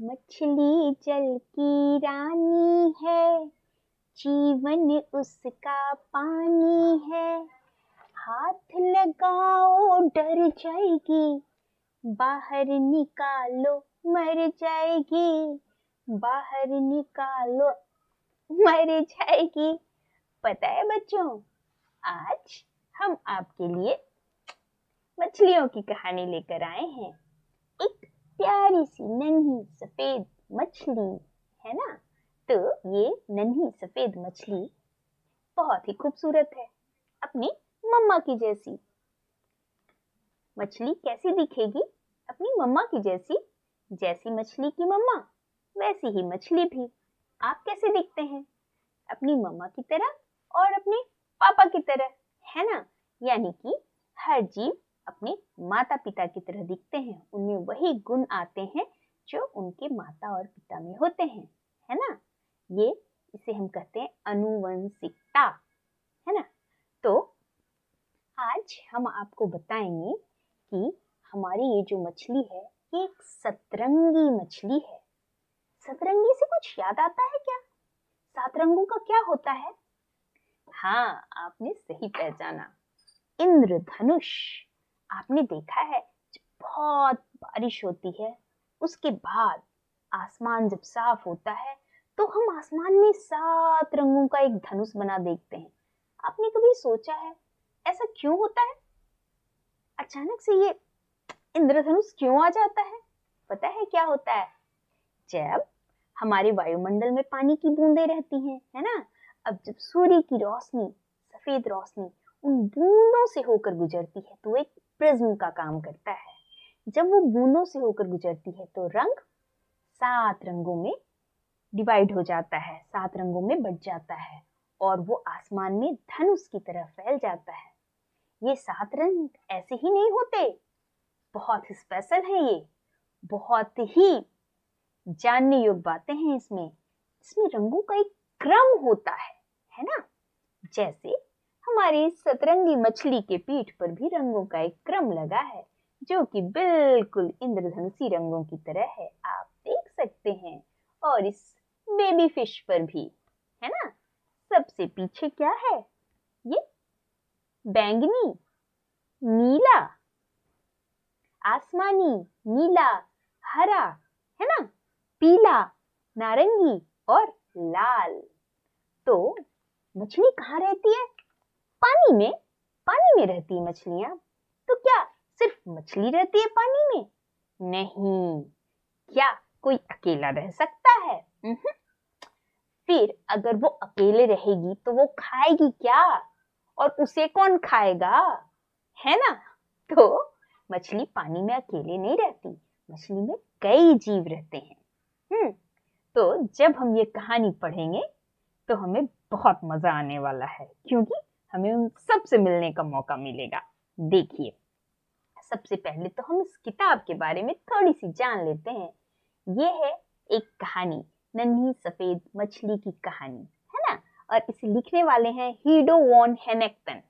मछली जल की रानी है, जीवन उसका पानी है। हाथ लगाओ डर जाएगी, बाहर निकालो मर जाएगी, बाहर निकालो मर जाएगी। पता है बच्चों, आज हम आपके लिए मछलियों की कहानी लेकर आए हैं। एक प्यारी सी नन्ही सफेद मछली है ना। तो ये नन्ही सफेद मछली बहुत ही खूबसूरत है, अपनी मम्मा की जैसी। मछली कैसी दिखेगी? अपनी मम्मा की जैसी। जैसी मछली की मम्मा वैसी ही मछली भी। आप कैसे दिखते हैं? अपनी मम्मा की तरह और अपने पापा की तरह, है ना। यानी कि हर जीव अपने माता पिता की तरह दिखते हैं, उनमें वही गुण आते हैं जो उनके माता और पिता में होते हैं, है ना। इसे हम कहते हैं आनुवंशिकता, है ना। तो आज हम आपको बताएंगे कि हमारी ये जो मछली है ये एक सतरंगी मछली है। सतरंगी से कुछ याद आता है क्या? 7 रंगों का क्या होता है? हाँ, आपने सही पहचाना, इंद्रधनुष। आपने देखा है जब बहुत बारिश होती है उसके बाद आसमान जब साफ होता है तो हम आसमान में 7 रंगों का एक धनुष बना देखते हैं। आपने कभी सोचा है ऐसा क्यों होता है? अचानक से ये इंद्रधनुष क्यों आ जाता है? पता है क्या होता है? जब हमारे वायुमंडल में पानी की बूंदें रहती हैं, है ना। अब जब सूर्य की रोशनी, सफेद रोशनी उन बूंदों से होकर गुजरती है तो एक प्रिज्म का काम करता है। जब वो बूंदों से होकर गुजरती है तो रंग 7 रंगों में डिवाइड हो जाता है, 7 रंगों में बट जाता है और वो आसमान में धनुष की तरह फैल जाता है। ये 7 रंग ऐसे ही नहीं होते, बहुत स्पेशल है ये, बहुत ही जानने योग्य बातें हैं इसमें रंगों का एक क्रम होता है ना। जैसे हमारी सतरंगी मछली के पीठ पर भी रंगों का एक क्रम लगा है जो कि बिल्कुल इंद्रधनुषी रंगों की तरह है, आप देख सकते हैं। और इस बेबी फिश पर भी, है ना। सबसे पीछे क्या है? ये बैंगनी, नीला, आसमानी, नीला, हरा, है ना, पीला, नारंगी और लाल। तो मछली कहाँ रहती है? पानी में। पानी में रहती है मछलियां। तो क्या सिर्फ मछली रहती है पानी में? नहीं। क्या कोई अकेला रह सकता है? फिर अगर वो अकेले रहेगी तो वो खाएगी क्या? और उसे कौन खाएगा, है ना। तो मछली पानी में अकेले नहीं रहती, मछली में कई जीव रहते हैं। तो जब हम ये कहानी पढ़ेंगे तो हमें बहुत मजा आने वाला है, क्योंकि हमें उन सबसे मिलने का मौका मिलेगा। देखिए, सबसे पहले तो हम इस किताब के बारे में थोड़ी सी जान लेते हैं। ये है एक कहानी, नन्ही सफेद मछली की कहानी, है ना। और इसे लिखने वाले हैं हीडो वॉन हेनेक्टन,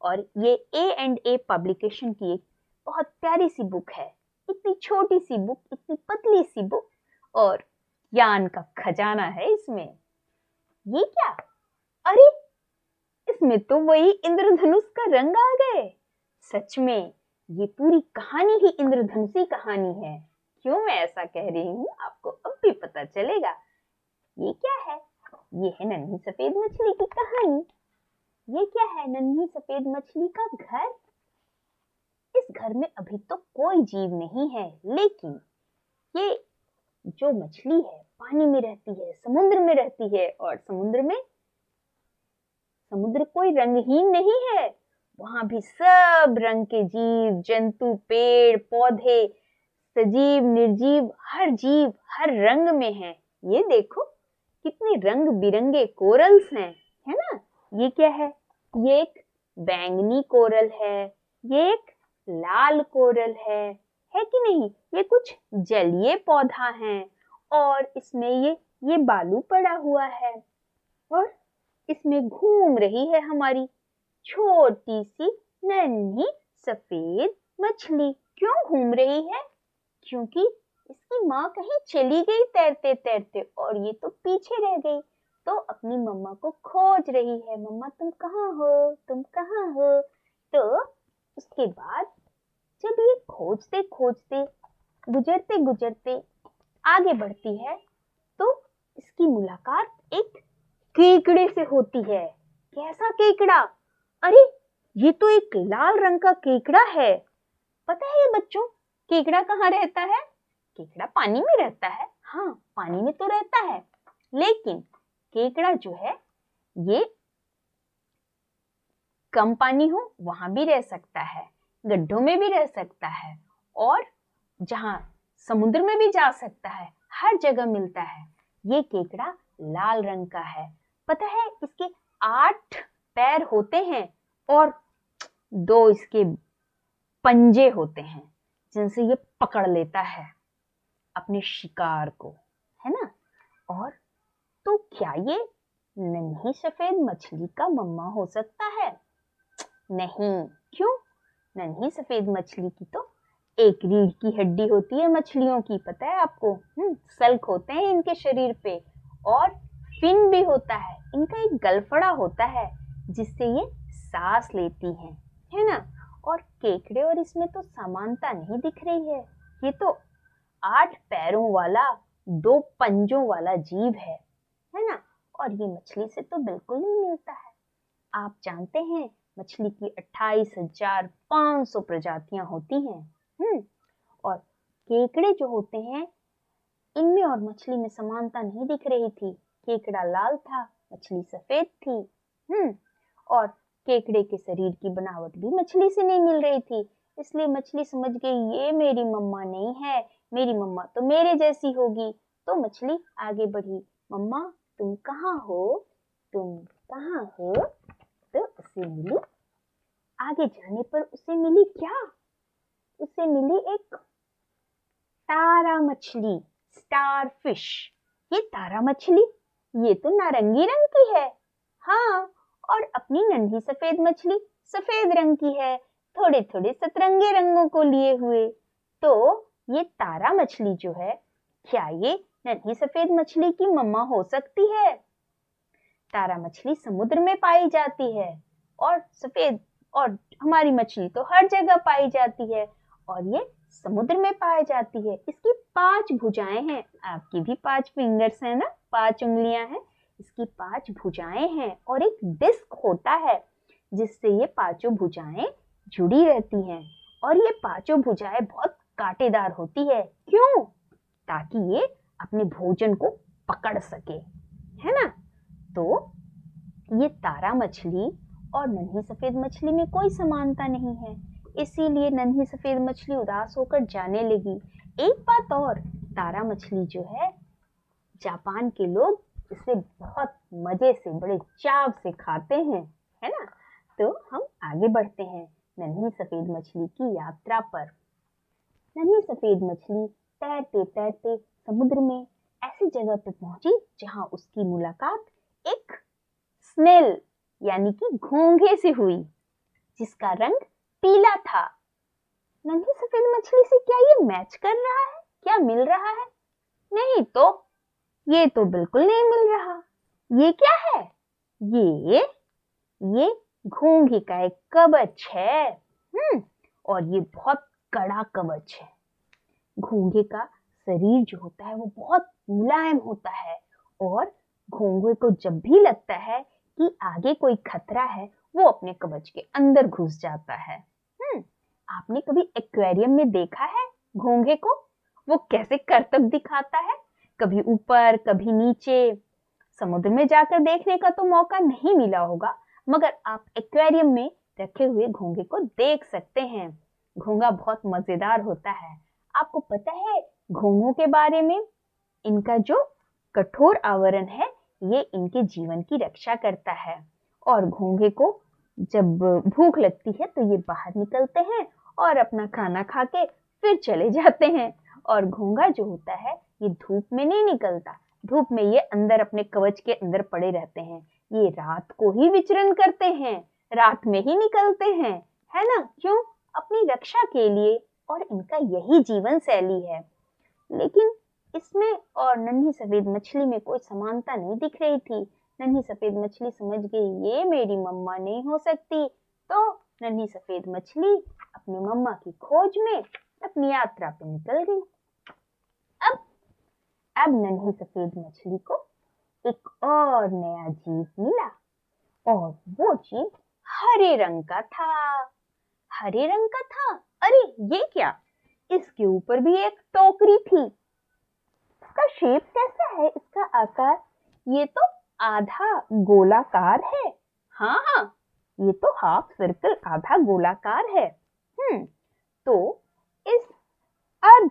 और ये A&A पब्लिकेशन की एक बहुत प्यारी सी बुक है। इतनी छोटी सी बुक, इतनी पतली सी बुक, और ज्ञान का खजाना है इसमें। ये क्या? अरे, इसमें तो वही इंद्रधनुष का रंग आ गए। सच में ये पूरी कहानी ही इंद्रधनुषी कहानी है। क्यों मैं ऐसा कह रही हूँ आपको अब भी पता चलेगा। ये क्या है? ये है नन्ही सफेद मछली की कहानी। ये क्या है? नन्ही सफेद मछली का घर। इस घर में अभी तो कोई जीव नहीं है, लेकिन ये जो मछली है पानी में रहती है, समुद्र में रहती है, और समुद्र कोई रंगहीन नहीं है। वहां भी सब रंग के जीव जंतु, पेड़ पौधे, सजीव निर्जीव, हर जीव हर रंग में है। ये देखो कितने रंग बिरंगे कोरल्स हैं, है ना। ये क्या है? ये एक बैंगनी कोरल है, ये एक लाल कोरल है कि नहीं। ये कुछ जलीय पौधा है और इसमें ये बालू पड़ा हुआ है, और इसमें घूम रही है हमारी छोटी सी नन्ही सफेद मछली। क्यों घूम रही है? क्योंकि इसकी माँ कहीं चली गई तैरते तैरते और ये तो पीछे रह गई। तो अपनी मम्मा को खोज रही है, मम्मा तुम कहाँ हो, तुम कहाँ हो। तो उसके बाद जब ये खोजते खोजते गुजरते गुजरते आगे बढ़ती है तो इसकी मुलाकात एक केकड़े से होती है। कैसा केकड़ा? अरे ये तो एक लाल रंग का केकड़ा है। पता है ये बच्चों, केकड़ा कहाँ रहता है? केकड़ा पानी में रहता है। हाँ, पानी में तो रहता है, लेकिन केकड़ा जो है ये कम पानी हो वहां भी रह सकता है, गड्ढों में भी रह सकता है, और जहां समुद्र में भी जा सकता है। हर जगह मिलता है। ये केकड़ा लाल रंग का है। पता है इसके 8 पैर होते हैं और 2 इसके पंजे होते हैं जिनसे ये पकड़ लेता है अपने शिकार को, है ना। और तो क्या ये नन्ही सफेद मछली का मम्मा हो सकता है? नहीं। क्यों? नन्ही सफेद मछली की तो एक रीढ़ की हड्डी होती है मछलियों की, पता है आपको। सल्क होते हैं इनके शरीर पे और फिन भी होता है। इनका एक गलफड़ा होता है जिससे ये सांस लेती हैं, है ना। और केकड़े और इसमें तो समानता नहीं दिख रही है। ये तो 8 पैरों वाला 2 पंजों वाला जीव है ना। और ये मछली से तो बिल्कुल नहीं मिलता है। आप जानते हैं मछली की 28,500 प्रजातियां होती हैं। और केकड़े जो होते हैं इनमें और मछली में समानता नहीं दिख रही थी। केकड़ा लाल था, मछली सफेद थी। और केकड़े के शरीर की बनावट भी मछली से नहीं मिल रही थी, इसलिए मछली समझ गई ये मेरी मम्मा नहीं है, मेरी मम्मा तो मेरे जैसी होगी। तो मछली आगे बढ़ी, मम्मा तुम कहाँ हो, तुम कहाँ हो। तो उसे मिली, आगे जाने पर उसे मिली क्या? उसे मिली एक तारा मछली, स्टार फिश। ये तारा मछली ये तो नारंगी रंग की है। हाँ, और अपनी नन्ही सफेद मछली सफेद रंग की है, थोड़े थोड़े सतरंगे रंगों को लिए हुए। तो ये तारा मछली जो है, क्या ये नन्ही सफेद मछली की मम्मा हो सकती है? तारा मछली समुद्र में पाई जाती है और सफेद, और हमारी मछली तो हर जगह पाई जाती है और ये समुद्र में पाई जाती है। इसकी 5 भुजाएं हैं। आपकी भी 5 फिंगर्स हैं ना, 5 उंगलियां हैं। इसकी 5 भुजाएं हैं और एक डिस्क होता है जिससे ये 5 भुजाएं जुड़ी रहती हैं। और ये 5 भुजाएं बहुत कांटेदार होती है। क्यों? ताकि ये अपने भोजन को पकड़ सके, है ना। तो ये तारा मछली और नन्ही सफेद मछली में कोई समानता नहीं है, इसीलिए नन्ही सफेद मछली उदास होकर जाने लगी। एक बात और, तारा मछली जो है जापान के लोग इसे बहुत मजे से, बड़े चाव से खाते हैं, है ना। तो हम आगे बढ़ते हैं नन्ही सफेद मछली की यात्रा पर। नन्ही सफेद मछली तैरते तैरते समुद्र में ऐसी जगह पे पहुंची जहां उसकी मुलाकात एक स्नेल यानी कि घोंघे से हुई, जिसका रंग पीला था। नन्ही सफेद मछली से क्या ये मैच कर रहा है? क्या मिल रहा है? नहीं तो, ये तो बिल्कुल नहीं मिल रहा। ये क्या है? ये घोंघे का एक कवच है। और ये बहुत कड़ा कवच है। घोंघे का शरीर जो होता है वो बहुत मुलायम होता है और घोंघे को जब भी लगता है कि आगे कोई खतरा है, वो अपने कवच के अंदर घुस जाता है। आपने कभी एक्वेरियम में देखा है घोंघे को? वो कैसे करतब दिखाता है, कभी ऊपर कभी नीचे। समुद्र में जाकर देखने का तो मौका नहीं मिला होगा, मगर आप एक्वेरियम में रखे हुए घोंघे को देख सकते हैं। घोंघा बहुत मजेदार होता है। आपको पता है घोंघों के बारे में? इनका जो कठोर आवरण है ये इनके जीवन की रक्षा करता है। और घोंघे को जब भूख लगती है तो ये बाहर निकलते हैं और अपना खाना खा के फिर चले जाते हैं। और घोंघा जो होता है ये धूप में नहीं निकलता, धूप में ये अंदर अपने कवच के अंदर पड़े रहते हैं। ये रात को ही विचरण करते हैं, रात में ही निकलते हैं, है ना। क्यों? अपनी रक्षा के लिए। और इनका यही जीवन शैली है। लेकिन इसमें और नन्ही सफेद मछली में कोई समानता नहीं दिख रही थी। नन्ही सफेद मछली समझ गई ये मेरी मम्मा नहीं हो सकती, तो नन्ही सफेद मछली अपनी मम्मा की खोज में अपनी यात्रा पे निकल गई। अब अब नन्ही सफेद मछली को एक और नया जीव मिला और वो जीव हरे रंग का था। हरे रंग का था? अरे ये क्या, इसके ऊपर भी एक टोकरी थी। इसका शेप कैसा है, इसका आकार? ये तो आधा गोलाकार है। हाँ हाँ, ये तो हाफ सर्कल आधा गोलाकार है। तो इस अर्ध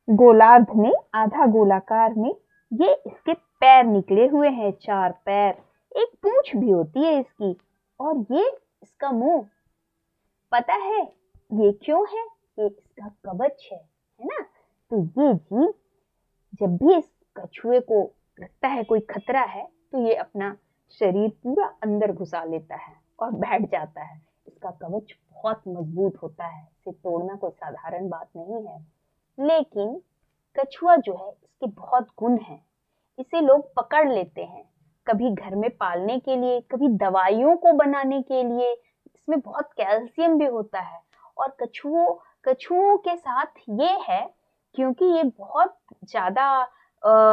गोलार्ध में, आधा गोलाकार में, ये इसके पैर निकले हुए हैं, 4 पैर। एक पूंछ भी होती है इसकी, और ये इसका मुंह। पता है ये क्यों है? ये इसका कवच है ना? तो ये जीव जब भी इस कछुए को लगता है कोई खतरा है, तो ये अपना शरीर पूरा अंदर घुसा लेता है और बैठ जाता है। इसका कवच बहुत मजबूत होता है, इसे तोड़ना कोई साधारण बात नहीं है। लेकिन कछुआ जो है, इसके बहुत गुण हैं। इसे लोग पकड़ लेते हैं, कभी घर में पालने के लिए, कभी दवाइयों को बनाने के लिए। इसमें बहुत कैल्शियम भी होता है। और कछुओं के साथ ये है, क्योंकि ये बहुत ज्यादा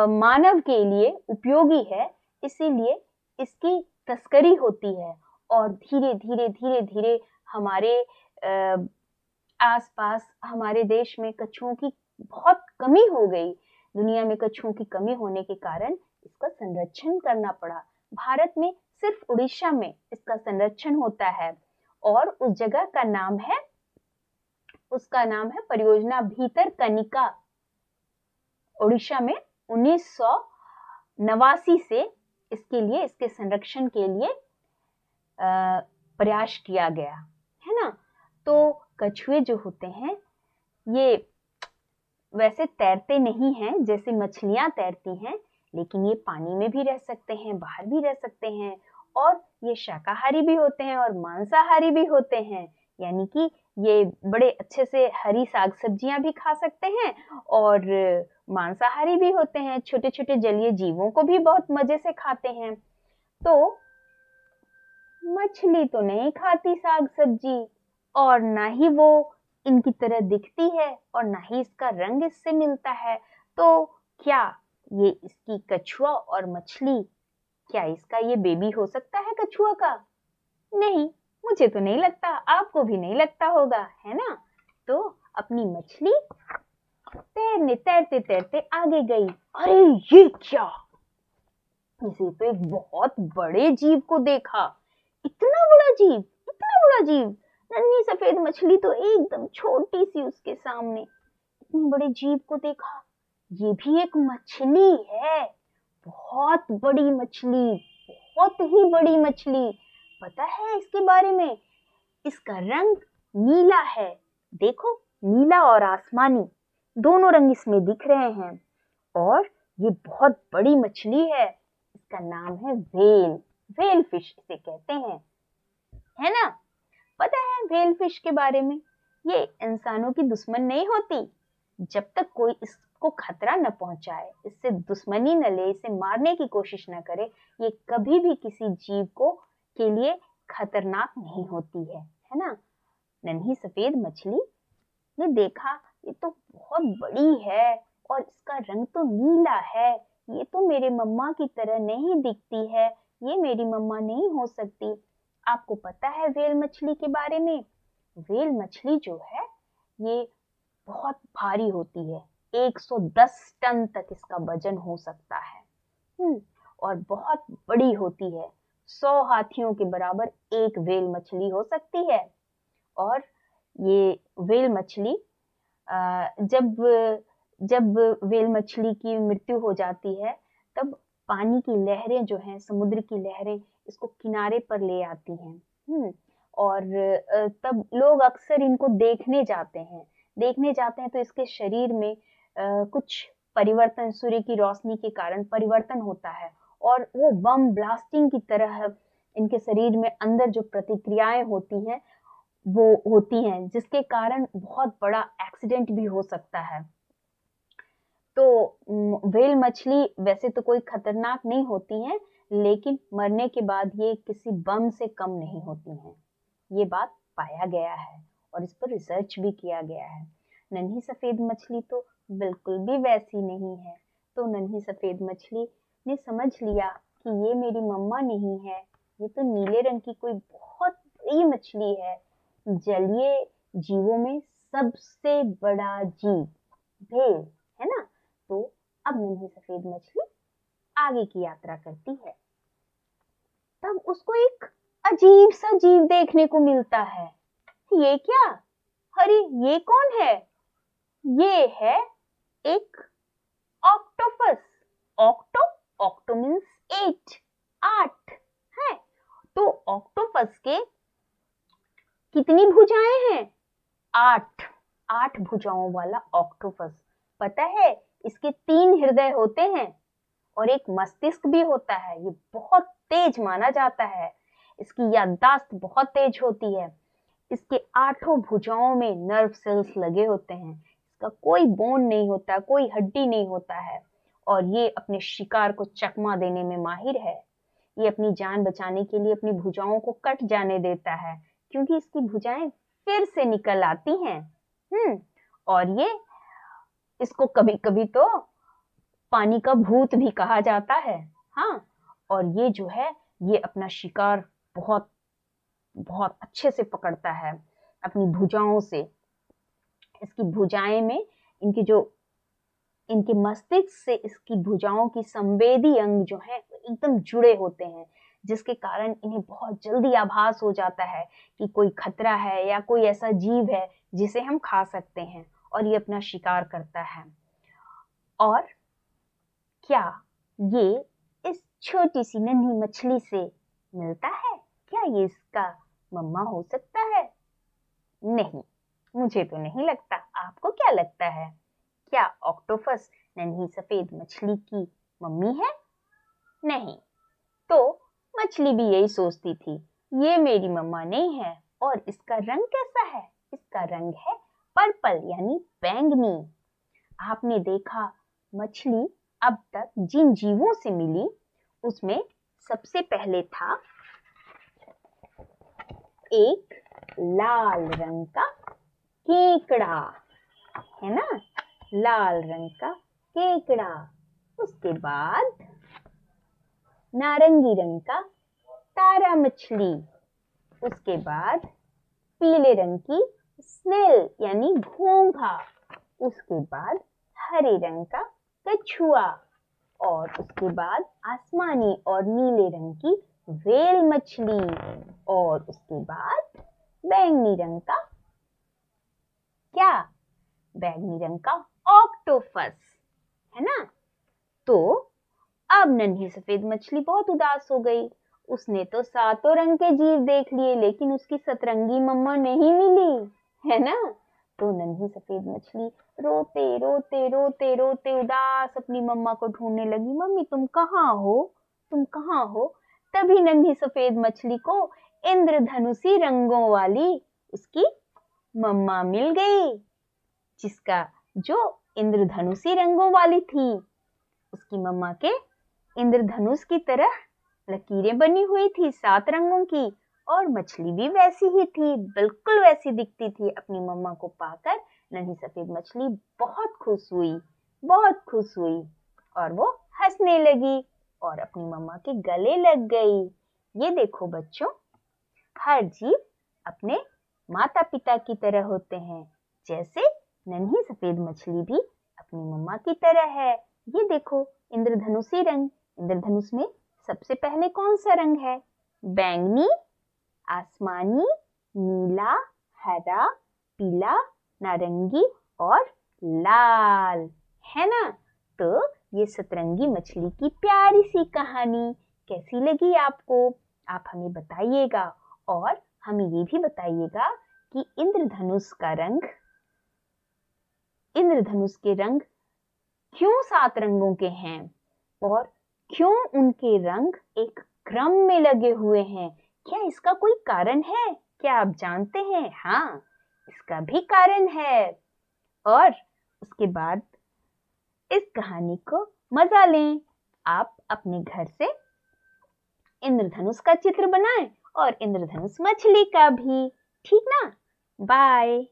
मानव के लिए उपयोगी है, इसीलिए इसकी तस्करी होती है। और धीरे धीरे धीरे धीरे हमारे आसपास, हमारे देश में कछुओं की बहुत कमी हो गई। दुनिया में कछुओं की कमी होने के कारण इसका संरक्षण करना पड़ा। भारत में सिर्फ उड़ीसा में इसका संरक्षण होता है, और उस जगह का नाम है, उसका नाम है परियोजना भितरकनिका। उड़ीसा में 1989 से इसके लिए, इसके संरक्षण के लिए प्रयास किया गया है ना। तो कछुए जो होते हैं, ये वैसे तैरते नहीं हैं जैसे मछलियां तैरती हैं, लेकिन ये पानी में भी रह सकते हैं, बाहर भी रह सकते हैं, और ये शाकाहारी भी होते हैं और मांसाहारी भी होते हैं। यानी कि ये बड़े अच्छे से हरी साग सब्जियां भी खा सकते हैं और मांसाहारी भी होते हैं। छोटे छोटे जलीय जीवों को भी बहुत मजे से खाते हैं। तो मछली तो नहीं खाती साग सब्जी, और ना ही वो इनकी तरह दिखती है, और ना ही इसका रंग इससे मिलता है। तो क्या ये इसकी कछुआ और मछली, क्या इसका ये बेबी हो सकता है कछुआ का? नहीं, मुझे तो नहीं लगता, आपको भी नहीं लगता होगा, है ना। तो अपनी मछली तैरते तैरते आगे गई। अरे ये क्या, इसे तो एक बहुत बड़े जीव को देखा। इतना बड़ा जीव, इतना बड़ा जीव! नन्ही सफेद मछली तो एकदम छोटी सी उसके सामने। इतने बड़े जीव को देखा। ये भी एक मछली है, बहुत बड़ी मछली, बहुत ही बड़ी मछली। पता है इसके बारे में? इसका रंग नीला है। देखो, नीला और आसमानी दोनों रंग इसमें दिख रहे हैं, और ये बहुत बड़ी मछली है। इसका नाम है व्हेल, व्हेल फिश इसे कहते हैं, है ना। पता है व्हेल फिश के बारे में? ये इंसानों की दुश्मन नहीं होती। जब तक कोई इसको खतरा न पहुंचाए, इससे दुश्मनी न ले, इसे मारने की कोशिश न करे, ये कभी भी किसी जीव को के लिए खतरनाक नहीं होती है ना। नन्ही सफेद मछली ने देखा, ये तो बहुत बड़ी है और इसका रंग तो नीला है। ये तो मेरे मम्मा की तरह नहीं दिखती है, ये मेरी मम्मा नहीं हो सकती। आपको पता है व्हेल मछली के बारे में? व्हेल मछली जो है, ये बहुत भारी होती है। 110 टन तक इसका वजन हो सकता है। और बहुत बड़ी होती है। 100 हाथियों के बराबर एक व्हेल मछली हो सकती है। और ये व्हेल मछली जब व्हेल मछली की मृत्यु हो जाती है, तब पानी की लहरें जो हैं, समुद्र की लहरें इसको किनारे पर ले आती हैं। और तब लोग अक्सर इनको देखने जाते हैं। तो इसके शरीर में कुछ परिवर्तन, सूर्य की रोशनी के कारण परिवर्तन होता है, और वो बम ब्लास्टिंग की तरह इनके शरीर में अंदर जो प्रतिक्रियाएं होती हैं, वो होती हैं, जिसके कारण बहुत बड़ा एक्सीडेंट भी हो सकता है। तो व्हेल मछली वैसे तो कोई खतरनाक नहीं होती हैं, लेकिन मरने के बाद ये किसी बम से कम नहीं होती हैं। ये बात पाया गया है और इस पर रिसर्च भी किया गया है। नन्ही सफेद मछली तो बिल्कुल भी वैसी नहीं है। तो नन्ही सफेद मछली ने समझ लिया कि ये मेरी मम्मा नहीं है, ये तो नीले रंग की कोई बहुत बड़ी मछली है, जलीय जीवों में सबसे बड़ा जीव व्हेल, है ना। तो अब नन्ही सफेद मछली आगे की यात्रा करती है। तब उसको एक अजीब सा जीव देखने को मिलता है। ये क्या? अरे ये कौन है? ये है एक ऑक्टोपस। ऑक्टो ऑक्टो मीन्स 8 8 है। तो ऑक्टोपस के कितनी भुजाएं हैं? 8 8 भुजाओं वाला ऑक्टोपस। पता है इसके 3 हृदय होते हैं और एक मस्तिष्क भी होता है। ये बहुत तेज माना जाता है। इसकी याददाश्त बहुत तेज होती है। इसके 8 भुजाओं में नर्व सेल्स लगे होते हैं। इसका कोई बोन नहीं होता, कोई हड्डी नहीं होता है और ये अपने शिकार को चकमा देने में माहिर है। ये अपनी जान बचाने के लिए अपनी भुजाओं को कट जाने देता है, क्योंकि इसकी भुजाएं फिर से निकल आती हैं। और ये इसको कभी कभी तो पानी का भूत भी कहा जाता है। हाँ, और ये जो है ये अपना शिकार बहुत बहुत अच्छे से पकड़ता है अपनी भुजाओं से। इसकी भुजाएं में इनके मस्तिष्क से इसकी भुजाओं की संवेदी अंग जो है एकदम जुड़े होते हैं, जिसके कारण इन्हें बहुत जल्दी आभास हो जाता है कि कोई खतरा है या कोई ऐसा जीव है जिसे हम खा सकते हैं, और ये अपना शिकार करता है। और क्या ये इस छोटी सी नन्ही मछली से मिलता है? क्या ये इसका मम्मा हो सकता है? नहीं, मुझे तो नहीं लगता। आपको क्या लगता है? क्या ऑक्टोपस नन्ही सफेद मछली की मम्मी है? नहीं। तो मछली भी यही सोचती थी, ये मेरी मम्मा नहीं है। और इसका रंग कैसा है? इसका रंग है पर्पल यानी बैंगनी। आपने देखा मछली अब तक जिन जीवों से मिली उसमें सबसे पहले था एक लाल रंग का केकड़ा, है ना, लाल रंग का केकड़ा। उसके बाद नारंगी रंग का तारा मछली। उसके बाद पीले रंग की स्नेल यानी घोंघा। उसके बाद हरे रंग का कछुआ और उसके बाद आसमानी और नीले रंग की व्हेल मछली और उसके बाद बैंगनी रंग का क्या? बैंगनी रंग का ऑक्टोपस, है ना। तो अब नन्ही सफेद मछली बहुत उदास हो गई। उसने तो सातों रंग के जीव देख लिए, लेकिन उसकी सतरंगी मम्मा नहीं मिली, है ना। तो नन्ही सफेद मछली रोते रोते रोते रोते उदास अपनी मम्मा को ढूंढने लगी। मम्मी तुम कहाँ हो? तुम कहाँ हो? तभी नन्ही सफेद मछली को इंद्रधनुषी रंगों वाली उसकी मम्मा मिल गई, जिसका जो इंद्रधनुषी रंगों वाली थी। उसकी मम्मा के इंद्रधनुष की तरह लकीरें बनी हुई थी 7 रंगों की, और मछली भी वैसी ही थी, बिल्कुल वैसी दिखती थी। अपनी मम्मा को पाकर नन्ही सफेद मछली बहुत खुश हुई, बहुत खुश हुई, और वो हंसने लगी और अपनी मम्मा के गले लग गई। ये देखो बच्चों, हर जीव अपने माता पिता की तरह होते हैं, जैसे नन्ही सफेद मछली भी अपनी मम्मा की तरह है। ये देखो इंद्रधनुषी रंग। इंद्रधनुष में सबसे पहले कौन सा रंग है? बैंगनी, आसमानी, नीला, हरा, पीला, नारंगी और लाल, है ना। तो ये सतरंगी मछली की प्यारी सी कहानी कैसी लगी आपको? आप हमें बताइएगा, और हमें ये भी बताइएगा कि इंद्रधनुष के रंग क्यों 7 रंगों के हैं और क्यों उनके रंग एक क्रम में लगे हुए हैं? क्या इसका कोई कारण है? क्या आप जानते हैं? हाँ, इसका भी कारण है। और उसके बाद इस कहानी को मजा लें। आप अपने घर से इंद्रधनुष का चित्र बनाएं और इंद्रधनुष मछली का भी। ठीक ना? बाय।